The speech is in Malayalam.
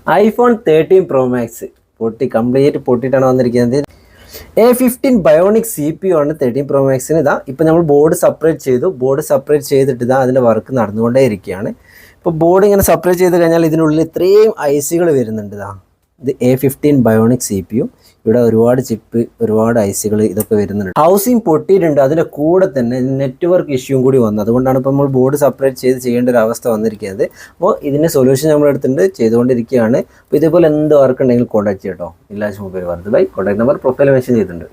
iPhone 13 Pro Max പൊട്ടി കംപ്ലീറ്റ് പൊട്ടിയിട്ടാണ് വന്നിരിക്കുന്നത്. A15 ബയോണിക് CPU ആണ് 13 Pro Maxന്. ഇതാ ഇപ്പോൾ നമ്മൾ ബോർഡ് സെപ്പറേറ്റ് ചെയ്തിട്ട് ഇതാ അതിൻ്റെ വർക്ക് നടന്നുകൊണ്ടേ ഇരിക്കുകയാണ്. ഇപ്പോൾ ബോർഡ് ഇങ്ങനെ സെപ്പറേറ്റ് ചെയ്ത് കഴിഞ്ഞാൽ ഇതിനുള്ളിൽ ഇത്രയും ഐസികൾ വരുന്നുണ്ട്. ഇതാ ഇത് A15 ബയോണിക് CPU. ഇവിടെ ഒരുപാട് ചിപ്പ്, ഒരുപാട് ഐസികൾ ഇതൊക്കെ വരുന്നുണ്ട്. ഹൗസിങ് പൊട്ടിയിട്ടുണ്ട്, അതിൻ്റെ കൂടെ തന്നെ നെറ്റ്വർക്ക് ഇഷ്യൂവും കൂടി വന്നു. അതുകൊണ്ടാണ് ഇപ്പോൾ നമ്മൾ ബോർഡ് സെപ്പറേറ്റ് ചെയ്യേണ്ട ഒരു അവസ്ഥ വന്നിരിക്കുന്നത്. അപ്പോൾ ഇതിൻ്റെ സൊല്യൂഷൻ നമ്മൾ എടുത്തിട്ടുണ്ട്, ചെയ്തുകൊണ്ടിരിക്കുകയാണ്. അപ്പോൾ ഇതേപോലെ എന്ത് വർക്ക് ഉണ്ടെങ്കിലും കോൺടാക്ട് ചെയ്യട്ടോ. മിലാജ് മൊബൈൽ വർദ്ധുബായ്. കോൺടാക്ട് നമ്പർ പ്രൊഫൈൽ മെൻഷൻ ചെയ്തിട്ടുണ്ട്.